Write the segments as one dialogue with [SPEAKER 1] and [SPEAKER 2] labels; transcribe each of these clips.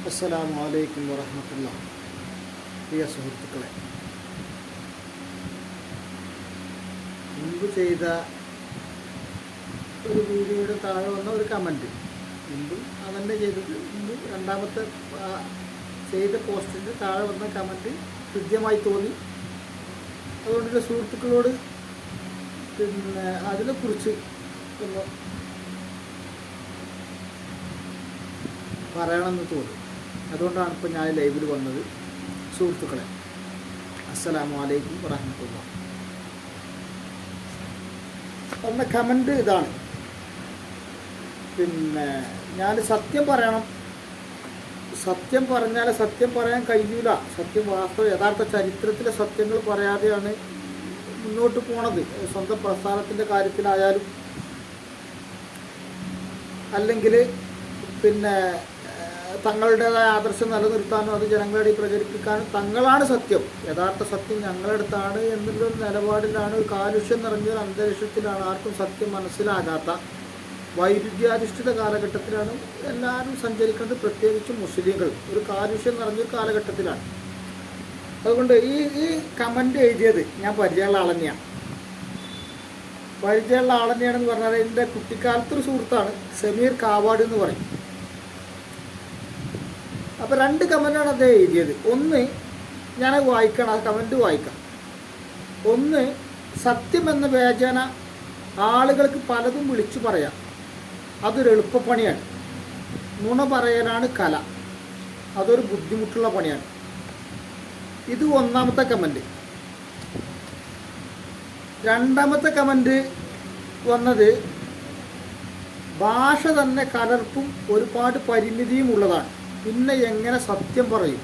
[SPEAKER 1] അസ്സലാമു അലൈക്കും വറഹ്മത്തുള്ളാഹി. പ്രിയ സുഹൃത്തുക്കളെ, മുൻപ് ചെയ്ത ഒരു വീഡിയോയുടെ താഴെ വന്ന ഒരു കമൻറ്റ്, മുൻപ് അതന്നെ ചെയ്തത്, മുൻപ് രണ്ടാമത്തെ ചെയ്ത പോസ്റ്റിൻ്റെ താഴെ വന്ന കമൻറ്റ് ഹൃദ്യമായി തോന്നി. അതുകൊണ്ട് സുഹൃത്തുക്കളോട് അതിനെക്കുറിച്ച് ഒന്ന് പറയണമെന്ന് തോന്നി. അതുകൊണ്ടാണ് ഇപ്പോൾ ഞാൻ ലൈവിൽ വന്നത്. സുഹൃത്തുക്കളെ, അസ്സലാമു അലൈക്കും വറഹ്മത്തുള്ളാഹി. പറഞ്ഞ കമൻറ്റ് ഇതാണ്. ഞാൻ സത്യം പറയണം, സത്യം പറഞ്ഞാൽ സത്യം പറയാൻ കഴിയില്ല. സത്യം വാസ്തവ യഥാർത്ഥ ചരിത്രത്തിലെ സത്യങ്ങൾ പറയാതെയാണ് മുന്നോട്ട് പോണത്. സ്വന്തം പ്രസ്ഥാനത്തിൻ്റെ കാര്യത്തിലായാലും അല്ലെങ്കിൽ തങ്ങളുടേതായ ആദർശം നിലനിർത്താനും അത് ജനങ്ങളുടെ പ്രചരിപ്പിക്കാനും തങ്ങളാണ് സത്യം, യഥാർത്ഥ സത്യം ഞങ്ങളടുത്താണ് എന്നുള്ളൊരു നിലപാടിലാണ്, ഒരു കാലുഷ്യം നിറഞ്ഞൊരു അന്തരീക്ഷത്തിലാണ്, ആർക്കും സത്യം മനസ്സിലാകാത്ത വൈരുദ്ധ്യാധിഷ്ഠിത കാലഘട്ടത്തിലാണ് എല്ലാവരും സഞ്ചരിക്കുന്നത്. പ്രത്യേകിച്ചും മുസ്ലിങ്ങൾ ഒരു കാലുഷ്യം നിറഞ്ഞൊരു കാലഘട്ടത്തിലാണ്. അതുകൊണ്ട് ഈ കമൻറ്റ് എഴുതിയത് ഞാൻ പരിചയമുള്ള ആളെന്നെയാണ്. പരിചയമുള്ള ആളെന്നെയാണെന്ന് പറഞ്ഞാൽ എൻ്റെ കുട്ടിക്കാലത്തൊരു സുഹൃത്താണ്, സമീർ കാവാട് എന്ന് പറയും. അപ്പോൾ രണ്ട് കമൻറ്റാണ് അദ്ദേഹം എഴുതിയത്. ഒന്ന് ഞാനത് വായിക്കണം, ആ കമൻറ്റ് വായിക്കാം. ഒന്ന്, സത്യം എന്ന വ്യാജേന ആളുകൾക്ക് പലതും വിളിച്ചു പറയാം, അതൊരു എളുപ്പപ്പണിയാണ്. നുണ പറയലാണ് കല, അതൊരു ബുദ്ധിമുട്ടുള്ള പണിയാണ്. ഇത് ഒന്നാമത്തെ കമൻറ്റ്. രണ്ടാമത്തെ കമൻറ്റ് വന്നത് ഭാഷ തന്നെ കലർപ്പും ഒരുപാട് പരിമിതിയും ഉള്ളതാണ്, പിന്നെ എങ്ങനെ സത്യം പറയും?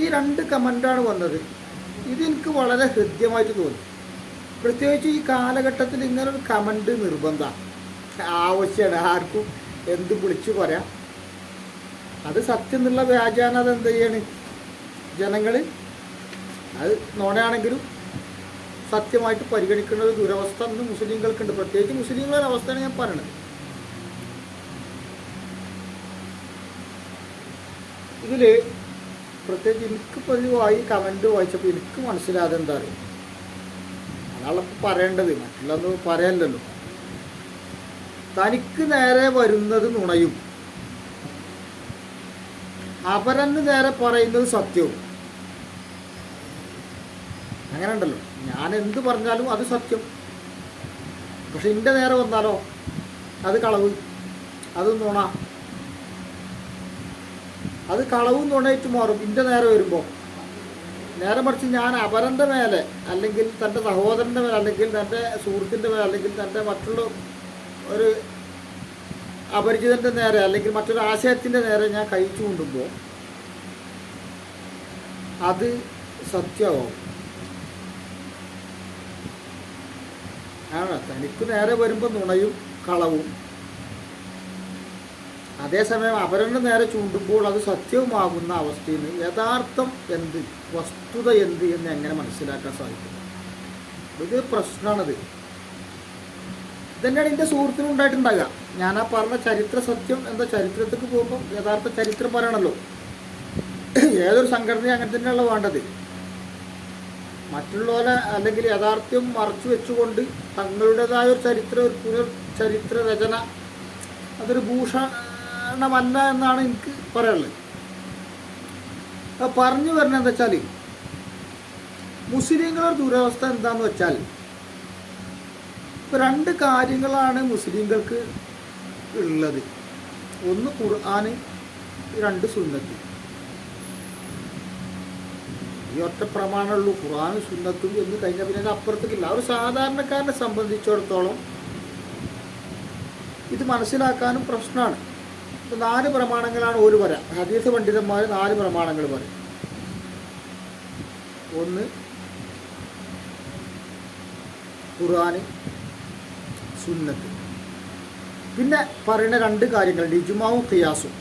[SPEAKER 1] ഈ രണ്ട് കമൻറ്റാണ് വന്നത്. ഇതെനിക്ക് വളരെ ഹൃദ്യമായിട്ട് തോന്നി. പ്രത്യേകിച്ച് ഈ കാലഘട്ടത്തിൽ ഇങ്ങനൊരു കമൻറ്റ് നിർബന്ധമാണ്, ആവശ്യമാണ്. ആർക്കും എന്ത് വിളിച്ചു പറയാം. അത് സത്യം എന്നുള്ള വ്യാജാന അത് എന്ത് ചെയ്യാണ് ജനങ്ങൾ, അത് നോണയാണെങ്കിലും സത്യമായിട്ട് പരിഗണിക്കുന്ന ഒരു ദുരവസ്ഥ ഇന്ന് മുസ്ലിങ്ങൾക്കുണ്ട്. പ്രത്യേകിച്ച് മുസ്ലിങ്ങളുടെ അവസ്ഥയാണ് ഞാൻ പറയണത്. ഇതിൽ പ്രത്യേകിച്ച് എനിക്ക് പതിവായി കമൻറ്റ് വായിച്ചപ്പോൾ എനിക്ക് മനസ്സിലാതെ എന്താ അറിയും, അയാളപ്പോൾ പറയേണ്ടത്, മറ്റുള്ളതൊന്നും പറയാനില്ലല്ലോ. തനിക്ക് നേരെ വരുന്നത് നുണയും അവരെന്ന് നേരെ പറയുന്നത് സത്യവും. അങ്ങനെ ഉണ്ടല്ലോ, ഞാൻ എന്ത് പറഞ്ഞാലും അത് സത്യം, പക്ഷെ എൻ്റെ നേരെ വന്നാലോ അത് കളവ്, അത് നുണ. അത് കളവും നുണയിട്ട് മാറും എൻ്റെ നേരെ വരുമ്പോൾ. നേരെ മറിച്ച് ഞാൻ അപരൻ്റെ മേലെ, അല്ലെങ്കിൽ തൻ്റെ സഹോദരൻ്റെ മേലെ, അല്ലെങ്കിൽ തൻ്റെ സുഹൃത്തിൻ്റെ മേലെ, അല്ലെങ്കിൽ തൻ്റെ മറ്റുള്ള ഒരു അപരിചിതൻ്റെ നേരെ, അല്ലെങ്കിൽ മറ്റൊരു ആശയത്തിൻ്റെ നേരെ ഞാൻ കൈ ചൂണ്ടുമ്പോൾ അത് സത്യമാവും. ആണ്, തനിക്ക് നേരെ വരുമ്പോൾ നുണയും കളവും, അതേസമയം അവരുടെ നേരെ ചൂണ്ടുമ്പോൾ അത് സത്യവുമാകുന്ന അവസ്ഥയിൽ നിന്ന് യഥാർത്ഥം എന്ത്, വസ്തുത എന്ത് എന്ന് എങ്ങനെ മനസ്സിലാക്കാൻ സാധിക്കും? ഇത് പ്രശ്നമാണത്. ഇതന്നെയാണ് എൻ്റെ സുഹൃത്തിനും ഉണ്ടായിട്ടുണ്ടാകുക. ഞാൻ ആ പറഞ്ഞ ചരിത്ര സത്യം എന്താ, ചരിത്രത്തിലേക്ക് പോകുമ്പോൾ യഥാർത്ഥ ചരിത്രം പറയണമല്ലോ. ഏതൊരു സംഘടന അങ്ങനെ തന്നെയുള്ള വേണ്ടത്. മറ്റുള്ളവരെ അല്ലെങ്കിൽ യാഥാർത്ഥ്യം മറച്ചു വെച്ചുകൊണ്ട് തങ്ങളുടേതായ ഒരു ഒരു പുനർ ചരിത്ര രചന അതൊരു ഭൂഷണമല്ല എന്നാണ് എനിക്ക് പറയാനുള്ളത്. പറഞ്ഞു വരുന്നത് എന്താ വെച്ചാൽ, മുസ്ലിങ്ങളുടെ ദുരവസ്ഥ എന്താണെന്ന് വെച്ചാൽ, ഇപ്പോൾ രണ്ട് കാര്യങ്ങളാണ് മുസ്ലിങ്ങൾക്ക് ഉള്ളത്. ഒന്ന് ഖുർആൻ, രണ്ട് സുന്നത്ത്. ഈ ഒറ്റ പ്രമാണമുള്ളൂ, ഖുർആനും സുന്നത്തും എന്ന് കഴിഞ്ഞാൽ പിന്നെ അപ്പുറത്തേക്കില്ല. ഒരു സാധാരണക്കാരനെ സംബന്ധിച്ചിടത്തോളം ഇത് മനസ്സിലാക്കാനും പ്രശ്നമാണ്. ഇപ്പോൾ 4 പ്രമാണങ്ങളാണ് ഒരു പറയാം. ഹദീസ് പണ്ഡിതന്മാർ 4 പ്രമാണങ്ങൾ പറയും. ഒന്ന് ഖുർആൻ, സുന്നത്ത്. പിന്നെ പറയുന്ന 2 കാര്യങ്ങളുണ്ട്, ഇജ്മാവും ഖിയാസും.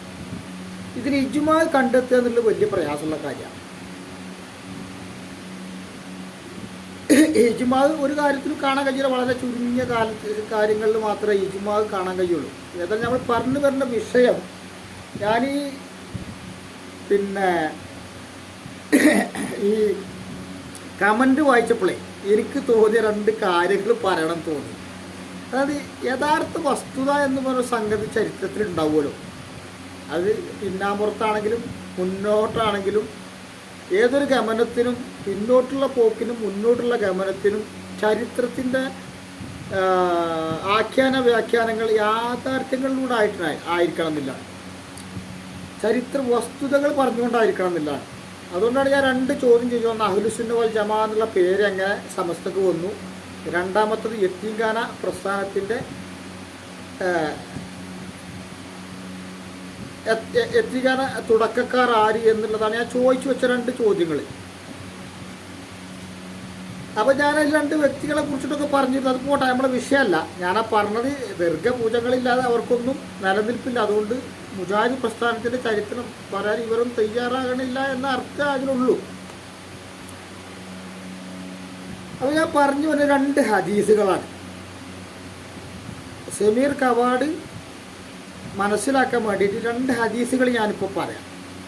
[SPEAKER 1] ഇതിന് ഇജ്മാ കണ്ടെത്തുക എന്നുള്ളത് വലിയ പ്രയാസമുള്ള കാര്യമാണ്. ഇജ്മാ ഒരു കാര്യത്തിലും കാണാൻ കഴിയില്ല, വളരെ ചുരുങ്ങിയ കാര്യങ്ങളിൽ മാത്രമേ ഇജ്മാ കാണാൻ കഴിയുള്ളൂ. ഏതായാലും നമ്മൾ പറഞ്ഞു വരുന്ന വിഷയം, ഞാൻ ഈ പിന്നെ ഈ കമൻറ്റ് വായിച്ചപ്പോഴേ എനിക്ക് തോന്നിയ രണ്ട് കാര്യങ്ങൾ പറയണം തോന്നി. അതായത് യഥാർത്ഥ വസ്തുത എന്ന് പറഞ്ഞ സംഗതി ചരിത്രത്തിൽ ഉണ്ടാവുമല്ലോ. അത് പിന്നാമ്പുറത്താണെങ്കിലും മുന്നോട്ടാണെങ്കിലും ഏതൊരു ഗമനത്തിനും പിന്നോട്ടുള്ള പോക്കിനും മുന്നോട്ടുള്ള ഗമനത്തിനും ചരിത്രത്തിൻ്റെ ആഖ്യാന വ്യാഖ്യാനങ്ങൾ യാഥാർത്ഥ്യങ്ങളിലൂടെ ആയിരിക്കണം എന്നില്ല, ചരിത്ര വസ്തുതകൾ പറഞ്ഞുകൊണ്ടായിരിക്കണം എന്നില്ല. അതുകൊണ്ടാണ് ഞാൻ രണ്ട് ചോദ്യം ചെയ്തു. ഒന്ന് അഹ്ലുസുന്ന വൽ ജമാ എന്നുള്ള പേര് എങ്ങനെ സമസ്തക്ക് വന്നു, രണ്ടാമത്തത് യത്തീംഖാന പ്രസ്ഥാനത്തിൻ്റെ യത്തീംഖാന തുടക്കക്കാർ ആര് എന്നുള്ളതാണ് ഞാൻ ചോദിച്ചു വെച്ച രണ്ട് ചോദ്യങ്ങൾ. അപ്പോൾ ഞാനതിൽ രണ്ട് വ്യക്തികളെ കുറിച്ചിട്ടൊക്കെ പറഞ്ഞിരുന്നു. അത് പോട്ടെ, നമ്മളെ വിഷയമല്ല. ഞാനാ പറഞ്ഞത് ദീർഘപൂജകളില്ലാതെ അവർക്കൊന്നും നിലനിൽപ്പില്ല. അതുകൊണ്ട് മുജാഹിദ് പ്രസ്ഥാനത്തിൻ്റെ ചരിത്രം പറയാൻ ഇവരും തയ്യാറാകണില്ല എന്ന അർത്ഥം അതിനുള്ളൂ. അപ്പോൾ ഞാൻ പറഞ്ഞു വന്ന രണ്ട് ഹദീസുകളാണ്. സമീർ കവാട് മനസ്സിലാക്കാൻ വേണ്ടിയിട്ട് രണ്ട് ഹദീസുകൾ ഞാനിപ്പോൾ പറയാം.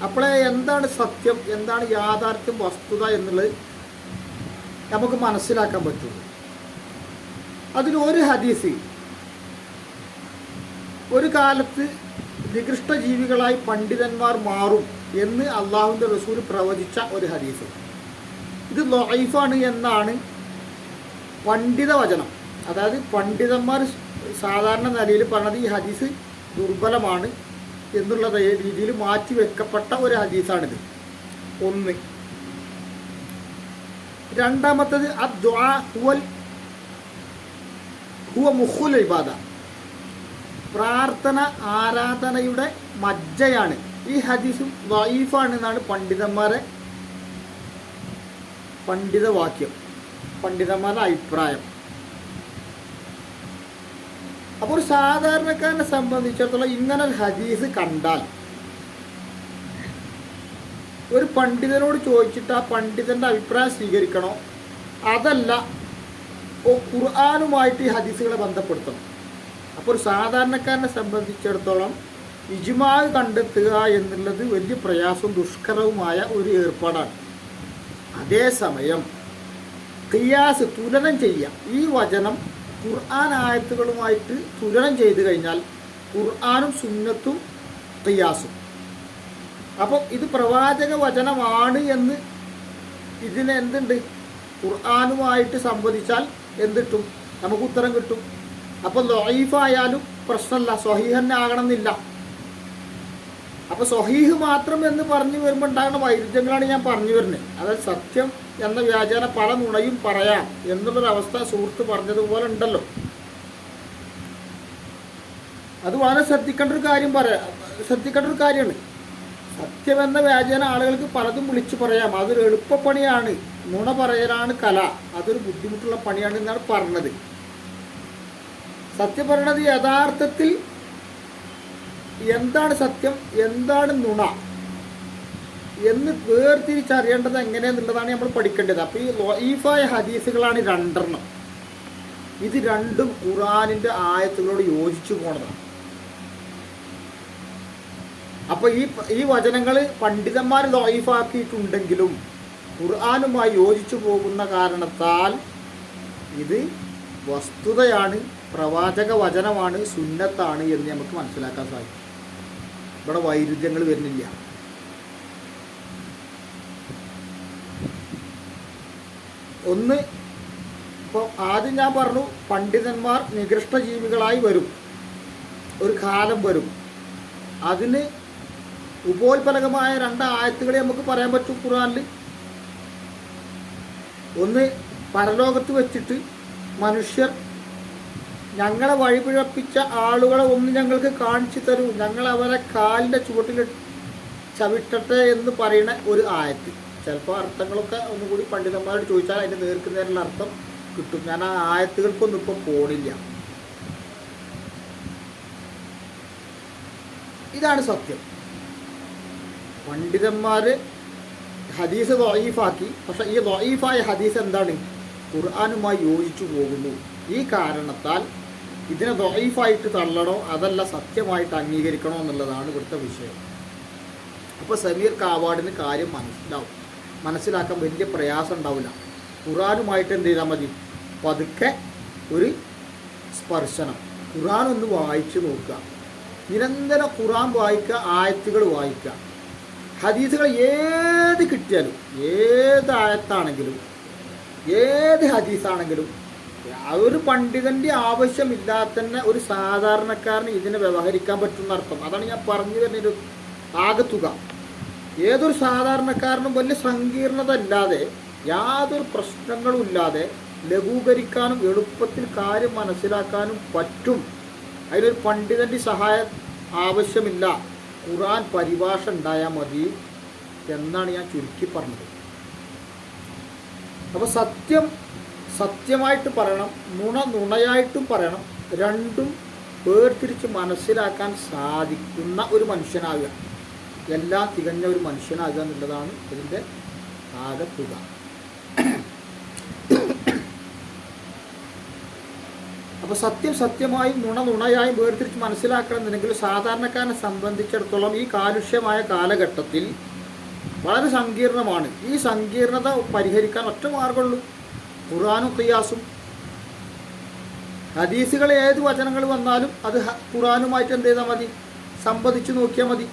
[SPEAKER 1] അപ്പോഴേ എന്താണ് സത്യം, എന്താണ് യാഥാർത്ഥ്യം, വസ്തുത എന്നുള്ളത് നമുക്ക് മനസ്സിലാക്കാൻ പറ്റുള്ളൂ. അതിലൊരു ഹദീസ്, ഒരു കാലത്ത് നികൃഷ്ട ജീവികളായി പണ്ഡിതന്മാർ മാറും എന്ന് അള്ളാഹുവിൻ്റെ റസൂൽ പ്രവചിച്ച ഒരു ഹദീസ്. ഇത് ലൈഫാണ് എന്നാണ് പണ്ഡിത വചനം. അതായത് പണ്ഡിതന്മാർ സാധാരണ നിലയിൽ പറഞ്ഞത് ഈ ഹദീസ് ദുർബലമാണ് എന്നുള്ള രീതിയിൽ മാറ്റിവെക്കപ്പെട്ട ഒരു ഹദീസാണിത്. ഒന്ന്. രണ്ടാമത്തത് അദ്ദുആ ഹുവ മുഖുൽ ഇബാദ, പ്രാർത്ഥന ആരാധനയുടെ മജ്ജയാണ്. ഈ ഹദീസും ദഈഫാണെന്നാണ് പണ്ഡിതവാക്യം, പണ്ഡിതന്മാരുടെ അഭിപ്രായം. അപ്പോൾ ഒരു സാധാരണക്കാരനെ സംബന്ധിച്ചിടത്തോളം ഇങ്ങനൊരു ഹദീസ് കണ്ടാൽ ഒരു പണ്ഡിതനോട് ചോദിച്ചിട്ട് ആ പണ്ഡിതൻ്റെ അഭിപ്രായം സ്വീകരിക്കണോ, അതല്ല ഖുർആനുമായിട്ട് ഈ ഹദീസുകളെ ബന്ധപ്പെടുത്തണം. അപ്പോൾ ഒരു സാധാരണക്കാരനെ സംബന്ധിച്ചിടത്തോളം ഇജ്മാ കണ്ടെത്തുക എന്നുള്ളത് വലിയ പ്രയാസവും ദുഷ്കരവുമായ ഒരു ഏർപ്പാടാണ്. അതേസമയം ഖിയാസ്, തുലനം ചെയ്യുക, ഈ വചനം ഖുർആൻ ആയത്തുകളുമായിട്ട് തുലനം ചെയ്തു കഴിഞ്ഞാൽ ഖുർആനും സുന്നത്തും ഖിയാസും. അപ്പം ഇത് പ്രവാചക വചനമാണ് എന്ന് ഇതിന് എന്തുണ്ട്, ഖുർആനുമായിട്ട് സംവദിച്ചാൽ എന്തിട്ടും നമുക്ക് ഉത്തരം കിട്ടും. അപ്പോൾ ലഈഫായാലും പ്രശ്നമല്ല, സ്വഹീഹ് തന്നെ ആകണമെന്നില്ല. അപ്പോൾ സ്വഹീഹ് മാത്രം എന്ന് പറഞ്ഞു വരുമ്പോൾ ഉണ്ടാകുന്ന വൈരുദ്ധ്യങ്ങളാണ് ഞാൻ പറഞ്ഞു വരുന്നത്. അതായത് സത്യം എന്ന വ്യാജേന പല നുണയും പറയാം എന്നുള്ളൊരവസ്ഥ സുഹൃത്ത് പറഞ്ഞതുപോലെ ഉണ്ടല്ലോ. അത് വളരെ ശ്രദ്ധിക്കേണ്ട ഒരു കാര്യമാണ്. സത്യമെന്ന വ്യാജേന ആളുകൾക്ക് പലതും വിളിച്ചു പറയാം. അതൊരു എളുപ്പപ്പണിയാണ്. നുണ പറയലാണ് കല, അതൊരു ബുദ്ധിമുട്ടുള്ള പണിയാണ് എന്നാണ് പറഞ്ഞത്. സത്യം പറയണത് യഥാർത്ഥത്തിൽ എന്താണ് സത്യം, എന്താണ് നുണ എന്ന് വേർതിരിച്ചറിയേണ്ടത് എങ്ങനെയെന്നുള്ളതാണ് നമ്മൾ പഠിക്കേണ്ടത്. അപ്പോൾ ഈ ലഈഫായ ഹദീസുകളാണ് രണ്ടെണ്ണം. ഇത് രണ്ടും ഖുർആനിൻ്റെ ആയത്തുകളോട് യോജിച്ചു പോണതാണ്. അപ്പോൾ ഈ വചനങ്ങൾ പണ്ഡിതന്മാർ ലഈഫാക്കിയിട്ടുണ്ടെങ്കിലും ഖുർആനുമായി യോജിച്ചു പോകുന്ന കാരണത്താൽ ഇത് വസ്തുതയാണ്, പ്രവാചക വചനമാണ്, സുന്നത്താണ് എന്ന് നമുക്ക് മനസ്സിലാക്കാൻ സാധിക്കും. ഇവിടെ വൈരുദ്ധ്യങ്ങൾ വരുന്നില്ല. ഒന്ന്, ഇപ്പോൾ ആദ്യം ഞാൻ പറഞ്ഞു പണ്ഡിതന്മാർ നികൃഷ്ട ജീവികളായി വരും, ഒരു കാലം വരും. അതിന് ഉപോത്പലകമായ രണ്ട് ആയത്തുകളെ നമുക്ക് പറയാൻ പറ്റും ഖുർആനിൽ. ഒന്ന്, പരലോകത്ത് വെച്ചിട്ട് മനുഷ്യർ ഞങ്ങളെ വഴിപിഴപ്പിച്ച ആളുകളെ ഒന്ന് ഞങ്ങൾക്ക് കാണിച്ചു തരൂ, ഞങ്ങൾ അവരെ കാലിൻ്റെ ചുവട്ടിൽ ചവിട്ടട്ടെ എന്ന് പറയുന്ന ഒരു ആയത്ത്. ചിലപ്പോൾ അർത്ഥങ്ങളൊക്കെ ഒന്നുകൂടി പണ്ഡിതന്മാരോട് ചോദിച്ചാൽ അതിൻ്റെ നേർക്കുനേരുള്ള അർത്ഥം കിട്ടും. ഞാൻ ആ ആയത്തുകൾക്കൊന്നും ഇപ്പം പോണില്ല. ഇതാണ് സത്യം. പണ്ഡിതന്മാർ ഹദീസ് ദഈഫാക്കി. പക്ഷേ ഈ ദഈഫായ ഹദീസ് എന്താണ്, ഖുർആനുമായി യോജിച്ചു പോകുന്നു. ഈ കാരണത്താൽ ഇതിനെ ദഈഫായിട്ട് തള്ളണോ അതല്ല സത്യമായിട്ട് അംഗീകരിക്കണോ എന്നുള്ളതാണ് ഇവിടുത്തെ വിഷയം. അപ്പോൾ സമീർ കാവാടിന് കാര്യം മനസ്സിലാക്കാൻ വലിയ പ്രയാസം ഉണ്ടാവില്ല. ഖുർആനുമായിട്ട് എന്ത് ചെയ്താൽ മതി, പതുക്കെ ഒരു സ്പർശനം, ഖുർആൻ ഒന്ന് വായിച്ച് നോക്കുക, നിരന്തരം ഖുർആൻ വായിക്കുക, ആയത്തുകൾ വായിക്കുക, ഹദീസുകൾ ഏത് കിട്ടിയാലും, ഏത് ആയത്താണെങ്കിലും ഏത് ഹദീസാണെങ്കിലും ഒരു പണ്ഡിതൻ്റെ ആവശ്യമില്ലാതെ തന്നെ ഒരു സാധാരണക്കാരന് ഇതിനെ വ്യവഹരിക്കാൻ പറ്റുന്ന അർത്ഥം. അതാണ് ഞാൻ പറഞ്ഞു തരുന്നൊരു ആകത്തുക. ഏതൊരു സാധാരണക്കാരനും വലിയ സങ്കീർണത ഇല്ലാതെ, യാതൊരു പ്രശ്നങ്ങളും ഇല്ലാതെ ലഘൂകരിക്കാനും എളുപ്പത്തിൽ കാര്യം മനസ്സിലാക്കാനും പറ്റും. അതിനൊരു പണ്ഡിതൻ്റെ സഹായം ആവശ്യമില്ല, ഖുർആൻ പരിഭാഷ ഉണ്ടായാൽ മതി എന്നാണ് ഞാൻ ചുരുക്കി പറഞ്ഞത്. അപ്പോൾ സത്യം സത്യമായിട്ട് പറയണം, നുണ നുണയായിട്ടും പറയണം. രണ്ടും വേർതിരിച്ച് മനസ്സിലാക്കാൻ സാധിക്കുന്ന ഒരു മനുഷ്യനാകുക, എല്ലാം തികഞ്ഞ ഒരു മനുഷ്യനാകുക എന്നുള്ളതാണ് ഇതിൻ്റെ ആകത്തുക. അപ്പോൾ സത്യം സത്യമായും നുണ നുണയായും വേർതിരിച്ച് മനസ്സിലാക്കണമെന്നുണ്ടെങ്കിൽ സാധാരണക്കാരനെ സംബന്ധിച്ചിടത്തോളം ഈ കാലുഷ്യമായ കാലഘട്ടത്തിൽ വളരെ സങ്കീർണമാണ്. ഈ സങ്കീർണത പരിഹരിക്കാൻ ഒറ്റ മാർഗമുള്ളൂ, ഖുർആനും ഖിയാസും. ഹദീസുകൾ ഏത് വചനങ്ങൾ വന്നാലും അത് ഖുർആനുമായിട്ട് എന്ത് ചെയ്താൽ മതി, സംവദിച്ച് നോക്കിയാൽ മതി,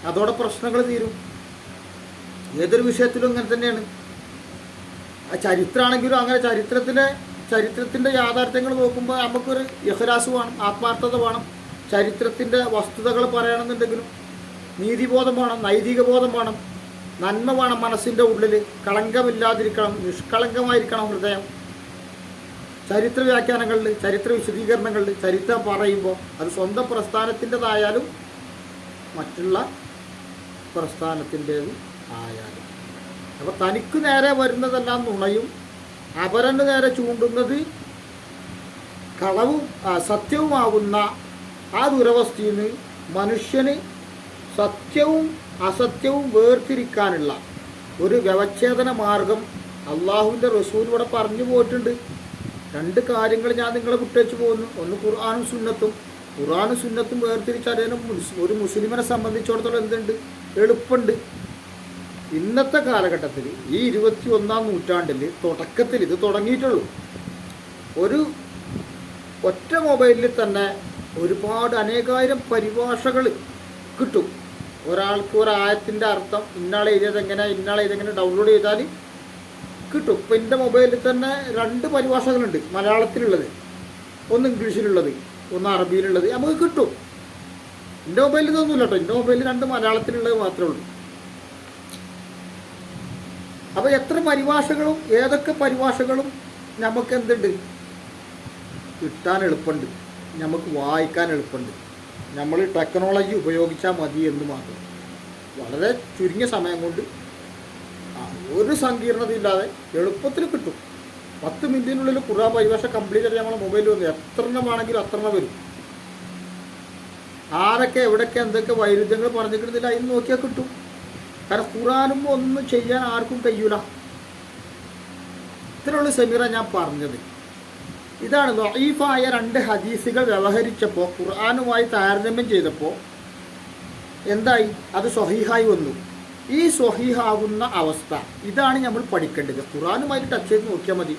[SPEAKER 1] അതോടെ പ്രശ്നങ്ങൾ തീരും. ഏതൊരു വിഷയത്തിലും ഇങ്ങനെ തന്നെയാണ്. ആ ചരിത്രമാണെങ്കിലും അങ്ങനെ ചരിത്രത്തിൻ്റെ യാഥാർത്ഥ്യങ്ങൾ നോക്കുമ്പോൾ നമുക്കൊരു ഇഖ്ലാസ് വേണം, ആത്മാർത്ഥത വേണം. ചരിത്രത്തിൻ്റെ വസ്തുതകൾ പറയണമെന്നുണ്ടെങ്കിലും നീതിബോധം വേണം, നൈതിക ബോധം വേണം, നന്മ വേണം മനസ്സിൻ്റെ ഉള്ളിൽ, കളങ്കമില്ലാതിരിക്കണം, നിഷ്കളങ്കമായിരിക്കണം ഹൃദയം. ചരിത്ര വ്യാഖ്യാനങ്ങളിൽ, ചരിത്ര വിശദീകരണങ്ങളിൽ ചരിത്രം പറയുമ്പോൾ അത് സ്വന്തം പ്രസ്ഥാനത്തിൻ്റെതായാലും മറ്റുള്ള പ്രസ്ഥാനത്തിൻ്റേതും ആയാലും. അപ്പോൾ തനിക്ക് നേരെ വരുന്നതെല്ലാം നുണയും അപരന് നേരെ ചൂണ്ടുന്നത് കളവും സത്യവുമാകുന്ന ആ ദുരവസ്ഥയിൽ നിന്ന് മനുഷ്യന് സത്യവും അസത്യവും വേർതിരിക്കാനുള്ള ഒരു വ്യവച്ഛേദന മാർഗം അള്ളാഹുവിൻ്റെ റസൂൽ ഇവിടെ പറഞ്ഞു പോയിട്ടുണ്ട്. രണ്ട് കാര്യങ്ങൾ ഞാൻ നിങ്ങളെ വിട്ടേച്ച് പോകുന്നു. ഒന്ന് ഖുർആനും സുന്നത്തും. ഖുർആനും സുന്നത്തും വേർതിരിച്ചറിയാനും ഒരു മുസ്ലിമിനെ സംബന്ധിച്ചിടത്തോളം എന്തുണ്ട്, എളുപ്പമുണ്ട്. ഇന്നത്തെ കാലഘട്ടത്തിൽ ഈ 21-ാം നൂറ്റാണ്ടിൽ തുടക്കത്തിൽ ഇത് തുടങ്ങിയിട്ടുള്ളൂ. ഒരു ഒറ്റ മൊബൈലിൽ തന്നെ ഒരുപാട് അനേകായിരം പരിഭാഷകൾ കിട്ടും. ഒരാൾക്ക് ഒരായത്തിൻ്റെ അർത്ഥം ഇന്നാളെ ഇതെങ്ങനെ ഡൗൺലോഡ് ചെയ്താൽ കിട്ടും. ഇപ്പം എൻ്റെ മൊബൈലിൽ തന്നെ 2 പരിഭാഷകളുണ്ട്, മലയാളത്തിലുള്ളത്, ഒന്ന് ഇംഗ്ലീഷിലുള്ളത്, ഒന്ന് അറബിയിലുള്ളത്, നമുക്ക് കിട്ടും. എൻ്റെ മൊബൈലിൽ ഇതൊന്നുമില്ല കേട്ടോ, എൻ്റെ മൊബൈലിൽ 2 മലയാളത്തിലുള്ളത് മാത്രമേ ഉള്ളൂ. അപ്പോൾ എത്ര പരിഭാഷകളും ഏതൊക്കെ പരിഭാഷകളും നമുക്ക് എന്തുണ്ട്, കിട്ടാൻ എളുപ്പമുണ്ട്, നമുക്ക് വായിക്കാൻ എളുപ്പമുണ്ട്. നമ്മൾ ടെക്നോളജി ഉപയോഗിച്ചാൽ മതി എന്ന് മാത്രം. വളരെ ചുരുങ്ങിയ സമയം കൊണ്ട് ഒരു സങ്കീർണതയില്ലാതെ എളുപ്പത്തിൽ കിട്ടും. 10 മിനിറ്റിനുള്ളിൽ ഖുർആൻ പരിഭാഷ കംപ്ലീറ്റ് ആയിട്ട് നമ്മളെ മൊബൈലിൽ വന്ന് എത്ര എണ്ണമാണെങ്കിലും അത്ര വരും. ആരൊക്കെ എവിടെയൊക്കെ എന്തൊക്കെ വൈരുദ്ധ്യങ്ങൾ പറഞ്ഞിട്ടുണ്ടെങ്കിൽ അതിന് നോക്കിയാൽ കിട്ടും. കാരണം ഖുർആനും ഒന്നും ചെയ്യാൻ ആർക്കും കഴിയൂല. ഇത്രയുള്ള സമീറ ഞാൻ പറഞ്ഞത്. ഇതാണ് ദഈഫായ 2 ഹദീസുകൾ വ്യവഹരിച്ചപ്പോൾ ഖുർആനുമായി താരതമ്യം ചെയ്തപ്പോൾ എന്തായി, അത് സ്വഹീഹായി വന്നു. ഈ സ്വഹീഹാകുന്ന അവസ്ഥ ഇതാണ് നമ്മൾ പഠിക്കേണ്ടത്. ഖുർആനുമായിട്ട് ടച്ച് ചെയ്ത് നോക്കിയാൽ മതി,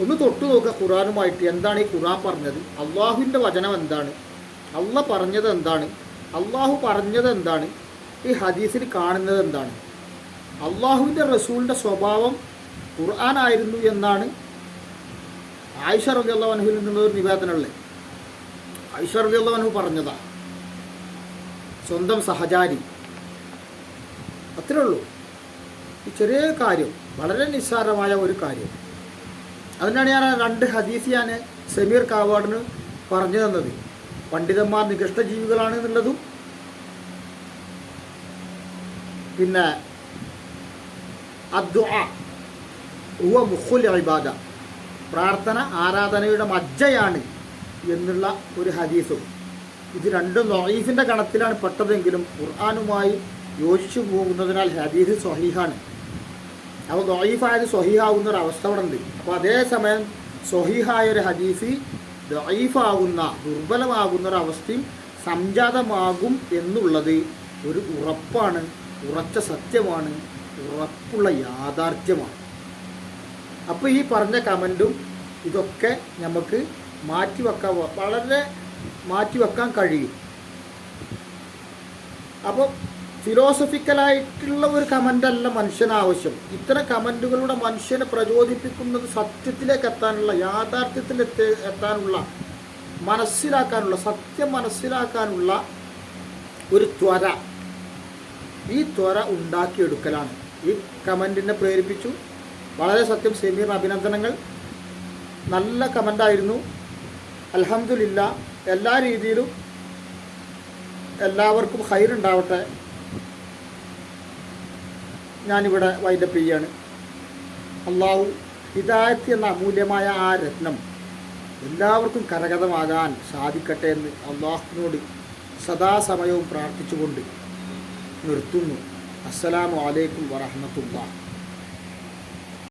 [SPEAKER 1] ഒന്ന് തൊട്ട് നോക്കുക ഖുർആനുമായിട്ട്. എന്താണ് ഈ ഖുർആൻ പറഞ്ഞത്, അള്ളാഹുവിൻ്റെ വചനം എന്താണ്, അള്ളാഹ് പറഞ്ഞത് എന്താണ്, അള്ളാഹു പറഞ്ഞത് എന്താണ്, ഈ ഹദീസിൽ കാണുന്നത് എന്താണ്. അള്ളാഹുവിൻ്റെ റസൂലിൻ്റെ സ്വഭാവം ഖുർആനായിരുന്നു എന്നാണ് ആയിഷ റളിയല്ലാഹു അൻഹയിൽ നിന്നുള്ളൊരു നിവേദനമുള്ളത്. ആയിഷ റളിയല്ലാഹു അൻഹു പറഞ്ഞതാണ്, സ്വന്തം സഹചാരി. അത്രേ ഉള്ളൂ. ഈ ചെറിയ കാര്യം, വളരെ നിസ്സാരമായ ഒരു കാര്യം. അതിനാണ് ഞാൻ 2 ഹദീസ് ഞാൻ സമീർ കാവാടിന് പറഞ്ഞു തന്നത്. പണ്ഡിതന്മാർ നികൃഷ്ട ജീവികളാണ് എന്നുള്ളതും, പിന്നെ അദ്ദുആ ഹുവ മുഖുൽ ഇബാദ, പ്രാർത്ഥന ആരാധനയുടെ മജ്ജയാണ് എന്നുള്ള ഒരു ഹദീസും. ഇത് രണ്ടും ദഈഫിൻ്റെ ഗണത്തിലാണ് പെട്ടതെങ്കിലും ഖുർആനുമായി യോജിച്ചു പോകുന്നതിനാൽ ഹദീസ് സ്വഹീഹാണ്. അപ്പോൾ ദഈഫായത് സ്വഹീഹാവുന്നൊരവസ്ഥ അവിടെ ഉണ്ട്. അപ്പോൾ അതേസമയം സ്വഹീഹായൊരു ഹദീസ് ദഈഫാകുന്ന, ദുർബലമാകുന്നൊരവസ്ഥയും സംജാതമാകും എന്നുള്ളത് ഒരു ഉറപ്പാണ്, ഉറച്ച സത്യമാണ്, ഉറപ്പുള്ള യാഥാർത്ഥ്യമാണ്. അപ്പോൾ ഈ പറഞ്ഞ കമൻറ്റും ഇതൊക്കെ നമുക്ക് മാറ്റിവെക്കാൻ, വളരെ മാറ്റിവെക്കാൻ കഴിയും. അപ്പോൾ ഫിലോസഫിക്കലായിട്ടുള്ള ഒരു കമൻ്റല്ല മനുഷ്യന് ആവശ്യം. ഇത്തരം കമൻറ്റുകളുടെ മനുഷ്യനെ പ്രചോദിപ്പിക്കുന്നത് സത്യത്തിലേക്ക് എത്താനുള്ള, എത്താനുള്ള, മനസ്സിലാക്കാനുള്ള, സത്യം മനസ്സിലാക്കാനുള്ള ഒരു ത്വര, ഈ ത്വര ഉണ്ടാക്കിയെടുക്കലാണ്. ഈ കമൻറ്റിനെ പ്രേരിപ്പിച്ചു. വളരെ സത്യം സെമീർ, അഭിനന്ദനങ്ങൾ. നല്ല കമൻ്റായിരുന്നു. അൽഹംദുലില്ലാ. എല്ലാ രീതിയിലും എല്ലാവർക്കും ഖൈറുണ്ടാവട്ടെ. ഞാനിവിടെ വൈൻഡപ്പ് ചെയ്യാണ്. അള്ളാഹു ഹിദായത്ത് എന്ന അമൂല്യമായ ആ രത്നം എല്ലാവർക്കും കരഗതമാകാൻ സാധിക്കട്ടെ എന്ന് അള്ളാഹുവിനോട് സദാസമയവും പ്രാർത്ഥിച്ചുകൊണ്ട് നിർത്തുന്നു. അസ്സലാമു അലൈക്കും വറഹ്മത്തുള്ളാഹി.